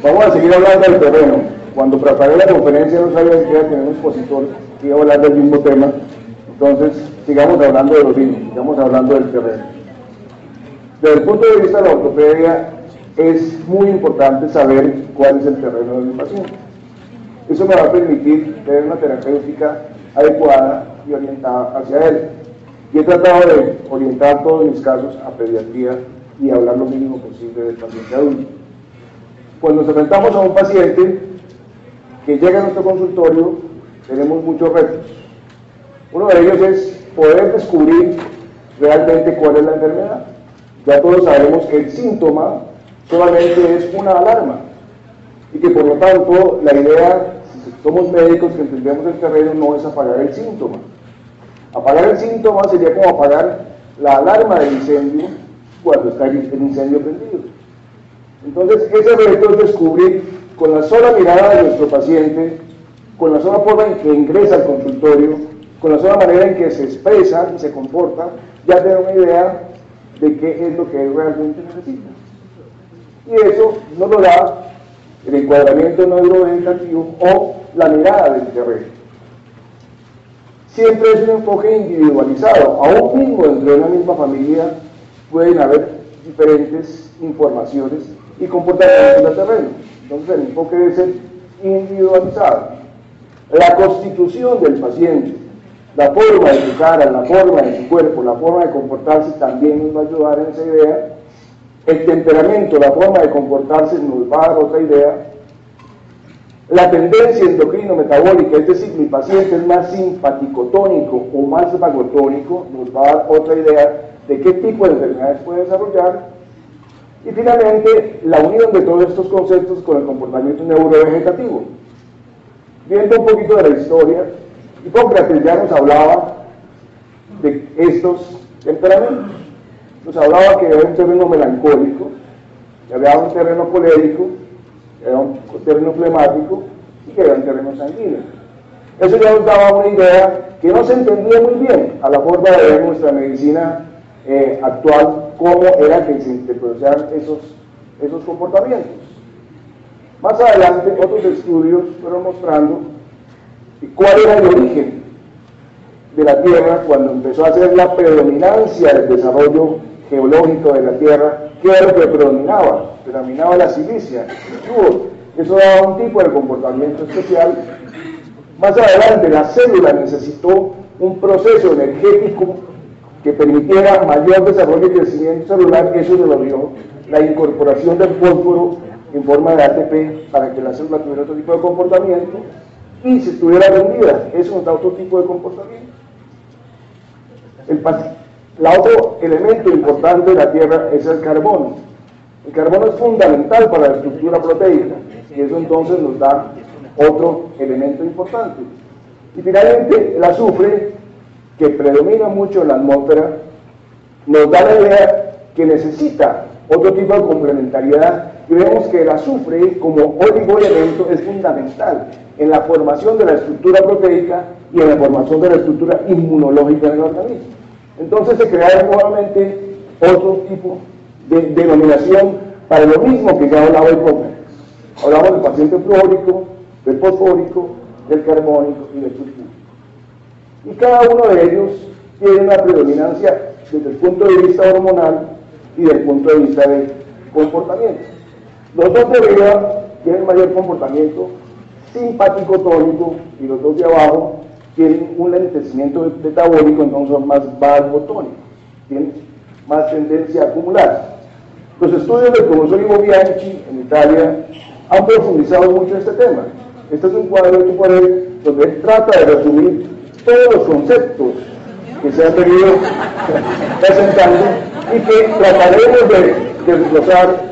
Vamos a seguir hablando del terreno. Cuando preparé la conferencia no sabía que iba a tener un expositor que iba a hablar del mismo tema. Entonces, sigamos hablando de los vinos, sigamos hablando del terreno. Desde el punto de vista de la ortopedia, es muy importante saber cuál es el terreno del paciente. Eso me va a permitir tener una terapéutica adecuada y orientada hacia él. Y he tratado de orientar todos mis casos a pediatría y hablar lo mínimo posible del paciente adulto. Cuando nos enfrentamos a un paciente que llega a nuestro consultorio, tenemos muchos retos. Uno de ellos es poder descubrir realmente cuál es la enfermedad. Ya todos sabemos que el síntoma solamente es una alarma y que por lo tanto la idea, si somos médicos que entendemos el terreno, no es apagar el síntoma. Apagar el síntoma sería como apagar la alarma del incendio cuando está el incendio prendido. Entonces ese reto es descubrir con la sola mirada de nuestro paciente, con la sola forma en que ingresa al consultorio, con la sola manera en que se expresa y se comporta, ya tener una idea de qué es lo que él realmente necesita. Y eso nos lo da el encuadramiento neurovegetativo o la mirada del terreno. Siempre es un enfoque individualizado, aún mismo dentro de una misma familia pueden haber diferentes informaciones y comportamientos del terreno. Entonces el enfoque debe ser individualizado. La constitución del paciente, la forma de su cara, la forma de su cuerpo, la forma de comportarse también nos va a ayudar en esa idea. El temperamento, la forma de comportarse nos va a dar otra idea. La tendencia endocrino-metabólica, es decir, mi paciente es más simpaticotónico o más vagotónico, nos va a dar otra idea de qué tipo de enfermedades puede desarrollar. Y finalmente, la unión de todos estos conceptos con el comportamiento neurovegetativo. Viendo un poquito de la historia, Hipócrates ya nos hablaba de estos temperamentos. Nos hablaba que había un terreno melancólico, que había un terreno colérico, que había un terreno flemático y que había un terreno sanguíneo. Eso ya nos daba una idea que no se entendía muy bien a la forma de ver nuestra medicina actual, cómo era que se interpretaban esos comportamientos. Más adelante, otros estudios fueron mostrando cuál era el origen de la Tierra cuando empezó a hacer la predominancia del desarrollo geológico de la Tierra. ¿Qué era lo que predominaba? Predominaba la silicia, eso daba un tipo de comportamiento especial. Más adelante, la célula necesitó un proceso energético que permitiera mayor desarrollo y crecimiento celular. Eso se lo dio la incorporación del fósforo en forma de ATP para que la célula tuviera otro tipo de comportamiento y se estuviera rendida. Eso nos da otro tipo de comportamiento. El otro elemento importante de la Tierra es el carbono. El carbono es fundamental para la estructura proteica y eso entonces nos da otro elemento importante. Y finalmente el azufre, que predomina mucho en la atmósfera, nos da la idea que necesita otro tipo de complementariedad, y vemos que el azufre como oligoelemento es fundamental en la formación de la estructura proteica y en la formación de la estructura inmunológica del organismo. Entonces se crea nuevamente otro tipo de denominación para lo mismo que ya hablaba Hipócrates. Hablamos del paciente fluórico, del fosfórico, del carbónico y del sulfúrico. Y cada uno de ellos tiene una predominancia desde el punto de vista hormonal y desde el punto de vista de comportamiento. Los dos de arriba tienen mayor comportamiento simpático-tónico y los dos de abajo tienen un lentecimiento metabólico, entonces son más vagotónicos, tienen más tendencia a acumular. Los estudios del profesor Ivo Bianchi en Italia han profundizado mucho en este tema. Este es un cuadro que puede ver donde él trata de resumir todos los conceptos que se han venido presentando y que trataremos de desglosar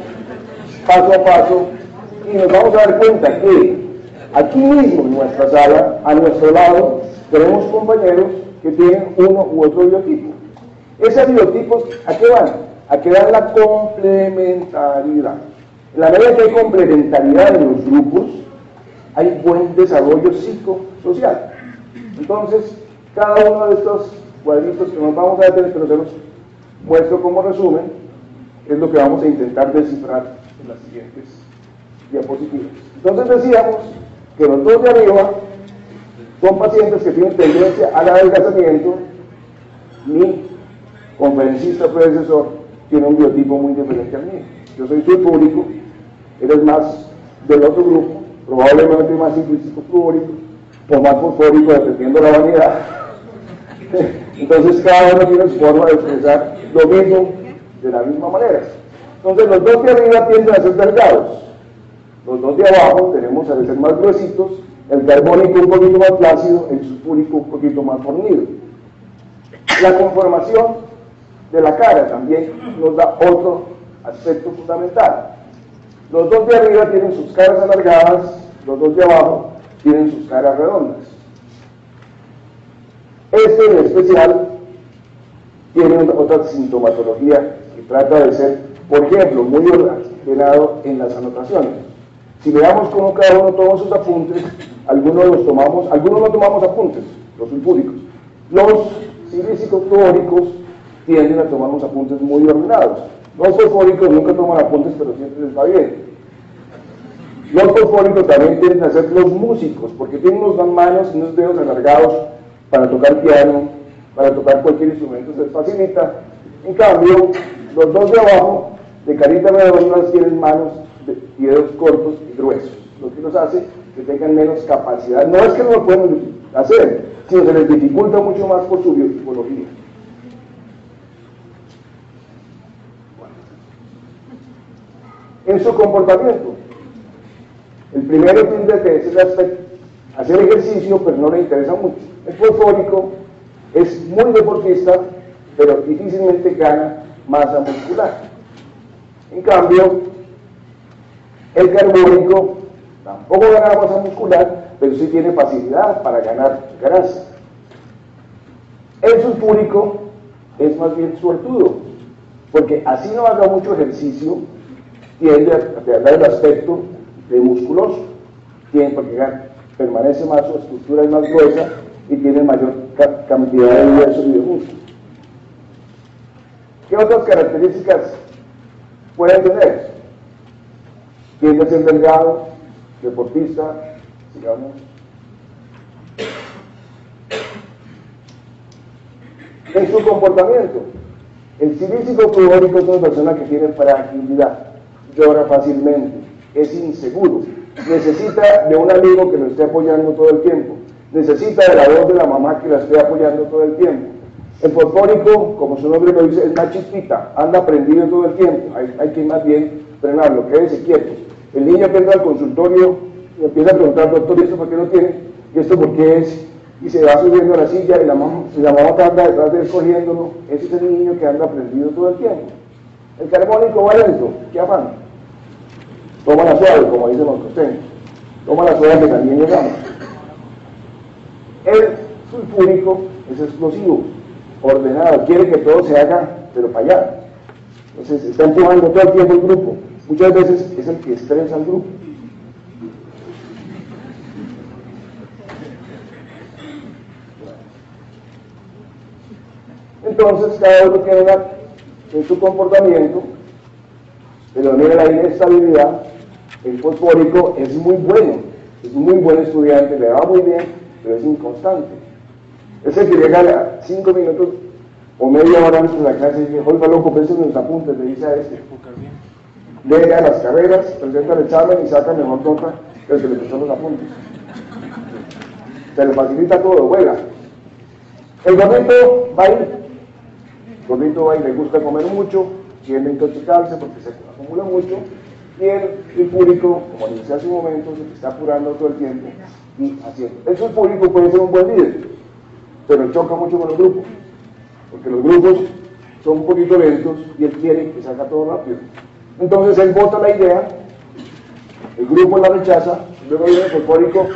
paso a paso, y nos vamos a dar cuenta que aquí mismo en nuestra sala, a nuestro lado, tenemos compañeros que tienen uno u otro biotipo. Esos biotipos, ¿a qué van? A que dan la complementariedad. En la medida que hay complementariedad en los grupos, hay buen desarrollo psicosocial. Entonces, cada uno de estos cuadritos que nos vamos a detener, pero se los muestro como resumen, es lo que vamos a intentar descifrar en las siguientes diapositivas. Entonces decíamos que los dos de arriba son pacientes que tienen tendencia al adelgazamiento. Mi conferencista predecesor tiene un biotipo muy diferente al mío. Yo soy sulfúrico, él es más del otro grupo, probablemente más ciclístico fluórico o más fosfórico, dependiendo de la vanidad. Entonces cada uno tiene su forma de expresar lo mismo de la misma manera. Entonces los dos de arriba tienden a ser delgados, los dos de abajo tenemos a ser más gruesitos, el carbónico un poquito más flácido, el sulfúrico un poquito más fornido. La conformación de la cara también nos da otro aspecto fundamental. Los dos de arriba tienen sus caras alargadas, los dos de abajo tienen sus caras redondas. Este en especial tiene otra sintomatología que trata de ser, por ejemplo, muy ordenado en las anotaciones. Si veamos cómo cada uno toma sus apuntes, algunos no tomamos apuntes, los sulfúricos. Los silícicos fluóricos tienden a tomar unos apuntes muy ordenados. Los fosfóricos nunca toman apuntes, pero siempre les va bien. Los fosfóricos también tienden a ser los músicos, porque tienen unas manos y unos dedos alargados para tocar piano, para tocar cualquier instrumento, se les facilita. En cambio, los dos de abajo, de carita redondas, tienen manos y dedos cortos y gruesos, lo que los hace que tengan menos capacidad. No es que no lo puedan hacer, sino se les dificulta mucho más por su biotipología. En su comportamiento, el primero tiende a hacer ejercicio, pero no le interesa mucho. El fosfórico es muy deportista, pero difícilmente gana masa muscular. En cambio, el carbónico tampoco gana masa muscular, pero sí tiene facilidad para ganar grasa. El sulfúrico es más bien suertudo, porque así no haga mucho ejercicio, tiende a dar el aspecto de musculoso, porque permanece más, su estructura es más gruesa y tiene mayor cantidad de huesos y de músculos. ¿Qué otras características pueden tener? Tiende a ser delgado, deportista, digamos. En su comportamiento, el silícico fluórico es una persona que tiene fragilidad, llora fácilmente, es inseguro, necesita de un amigo que lo esté apoyando todo el tiempo, necesita de la voz de la mamá que la esté apoyando todo el tiempo. El fosfórico, como su nombre lo dice, es más chispita, anda prendido todo el tiempo, hay que más bien frenarlo, quédese quieto. El niño entra al consultorio y empieza a preguntar, doctor, ¿y esto por qué lo tiene? ¿Y esto por qué es? Y se va subiendo a la silla y la mamá anda detrás de él cogiéndolo. Ese es el niño que anda prendido todo el tiempo. El carbónico va lento, ¿qué afán? Toma la suave, como dicen los costeños. Toma la suave que también llegamos. El sulfúrico es explosivo, ordenado, quiere que todo se haga, pero para allá. Entonces está empujando todo el tiempo el grupo. Muchas veces es el que estresa al grupo. Entonces cada uno tiene en su comportamiento, pero mira la inestabilidad. El fosfórico es muy buen estudiante, le va muy bien, pero es inconstante. Ese que llega a 5 minutos o media hora antes de la clase y dice, oiga loco, préstame los apuntes, le dice a este. Lee a las carreras, presenta el examen y saca mejor nota que el que le prestó los apuntes. Se le facilita todo, vuela. El gordito va y le gusta comer mucho, tiende a intoxicarse porque se acumula mucho, y el sulfúrico, como les decía hace un momento, se está apurando todo el tiempo y haciendo. El sulfúrico puede ser un buen líder, pero choca mucho con los grupos, porque los grupos son un poquito lentos y él quiere que salga todo rápido. Entonces él vota la idea, el grupo la rechaza, luego viene el fosfórico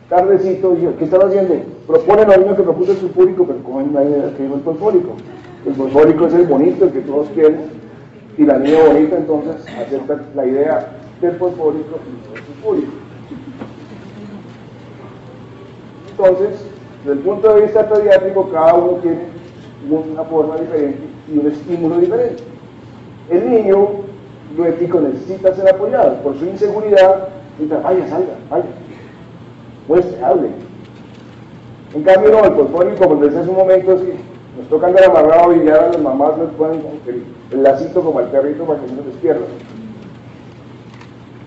tardecito y dice, ¿qué están haciendo? Proponen lo mismo que propuso el sulfúrico, pero como hay una idea que dijo el fosfórico. El fosfórico es el bonito, el que todos quieren, y la niña bonita entonces acepta la idea del fosfórico y del sulfúrico. Entonces, desde el punto de vista pediátrico, cada uno tiene una forma diferente y un estímulo diferente. El niño lo ético necesita ser apoyado. Por su inseguridad, dice, vaya, salga, vaya, muestre, hable. En cambio, no, el fosfórico, como les decía hace un momento, es que nos toca andar amarrado y ya las mamás les ponen el lacito como al perrito para que no se despierta.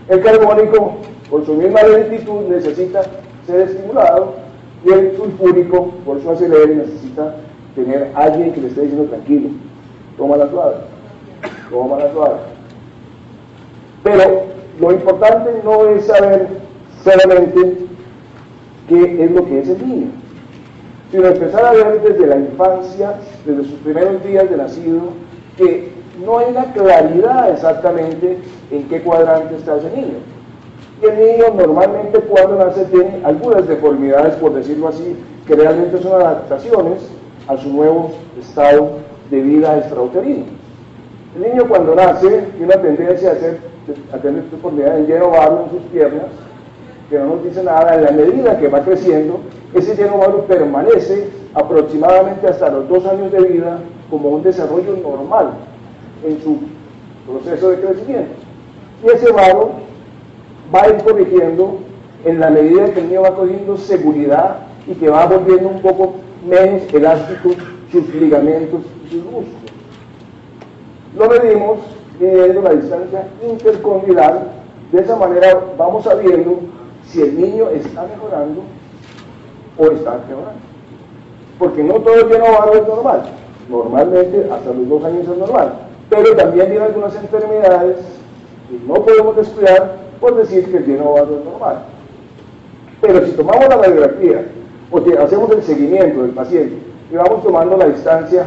El carbónico, por su misma lentitud, necesita ser estimulado, y el sulfúrico, por su acelere, necesita tener a alguien que le esté diciendo tranquilo, toma la suave, toma la suave. Pero lo importante no es saber solamente qué es lo que es el niño, sino empezar a ver desde la infancia, desde sus primeros días de nacido, que no hay una claridad exactamente en qué cuadrante está ese niño. Y el niño normalmente cuando nace tiene algunas deformidades, por decirlo así, que realmente son adaptaciones a su nuevo estado de vida extrauterino. El niño cuando nace tiene una tendencia a tener deformidad en lleno vario en sus piernas, que no nos dice nada. En la medida que va creciendo, ese lleno vario permanece aproximadamente hasta los 2 años de vida como un desarrollo normal en su proceso de crecimiento. Y ese varo va a ir corrigiendo en la medida que el niño va cogiendo seguridad y que va volviendo un poco menos elásticos sus ligamentos y sus músculos. Lo medimos midiendo la distancia intercondilal. De esa manera vamos sabiendo si el niño está mejorando o está empeorando. Porque no todo el lleno vario es normal. Normalmente hasta los 2 años es normal. Pero también tiene algunas enfermedades que no podemos descuidar por decir que el lleno vario es normal. Pero si tomamos la radiografía o hacemos el seguimiento del paciente y vamos tomando la distancia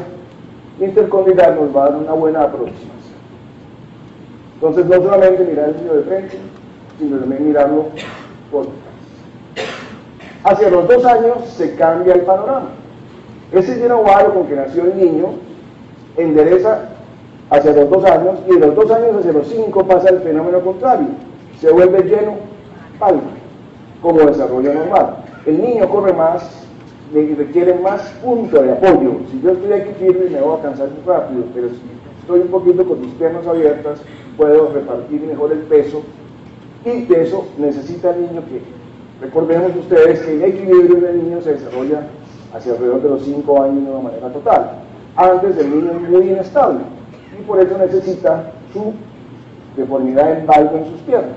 intercondilal, nos va a dar una buena aproximación. Entonces no solamente mirar el niño de frente, sino también mirarlo por detrás. Hacia los 2 años se cambia el panorama. Ese lleno vario con que nació el niño endereza hacia los 2 años, y de los 2 años hacia los 5 pasa el fenómeno contrario, se vuelve lleno palma, como desarrollo normal. El niño corre más, le requiere más punto de apoyo. Si yo estoy aquí firme me voy a cansar muy rápido, pero si estoy un poquito con mis piernas abiertas, puedo repartir mejor el peso, y de eso necesita el niño que, recordemos ustedes que el equilibrio del niño se desarrolla hacia alrededor de los 5 años de una manera total. Antes el niño es muy inestable, y por eso necesita su deformidad en valgo en sus piernas.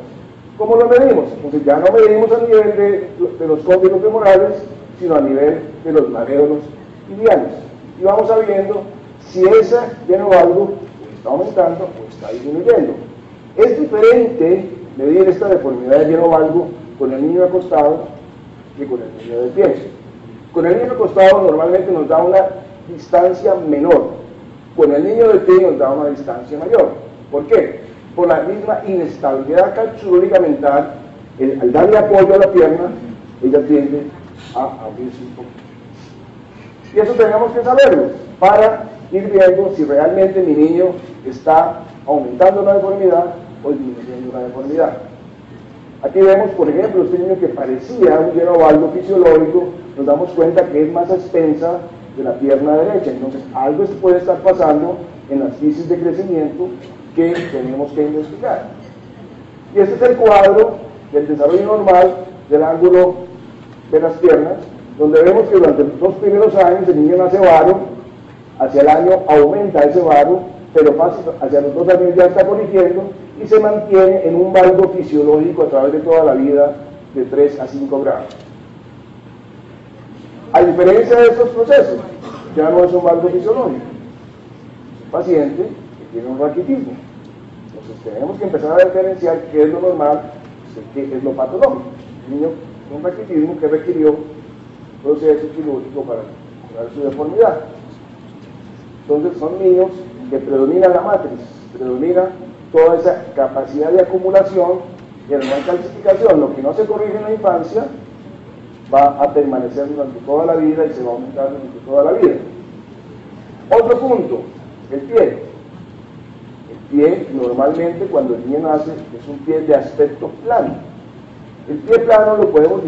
¿Cómo lo medimos? Entonces ya no medimos a nivel de los cóndicos femorales, sino a nivel de los mareolos ilianos. Y vamos sabiendo si ese lleno valgo está aumentando o está disminuyendo. Es diferente medir esta deformidad de lleno valgo con el niño acostado que con el niño de pie. Con el niño acostado normalmente nos da una distancia menor, con el niño de pie nos da una distancia mayor. ¿Por qué? Por la misma inestabilidad calzudo-ligamentar, al darle apoyo a la pierna, ella tiende a abrirse un poco. Y eso tenemos que saberlo para ir viendo si realmente mi niño está aumentando la deformidad o disminuyendo la deformidad. Aquí vemos, por ejemplo, este niño que parecía un lleno valgo fisiológico, nos damos cuenta que es más extensa de la pierna derecha. Entonces algo se puede estar pasando en las fisis de crecimiento que tenemos que investigar. Y este es el cuadro del desarrollo normal del ángulo de las piernas, donde vemos que durante los 2 primeros años el niño nace varo, hacia el año aumenta ese varo, pero hacia los 2 años ya está corrigiendo y se mantiene en un valgo fisiológico a través de toda la vida de 3 a 5 grados. A diferencia de estos procesos, ya no es un valgo fisiológico, es un paciente que tiene un raquitismo. Entonces tenemos que empezar a diferenciar qué es lo normal y qué es lo patológico. El niño con un raquitismo que requirió un proceso quirúrgico para curar su deformidad. Entonces son niños que predomina la matriz, predomina toda esa capacidad de acumulación y la calcificación. Lo que no se corrige en la infancia va a permanecer durante toda la vida y se va a aumentar durante toda la vida. Otro punto, el pie. El pie normalmente cuando el niño nace es un pie de aspecto plano. El pie plano lo podemos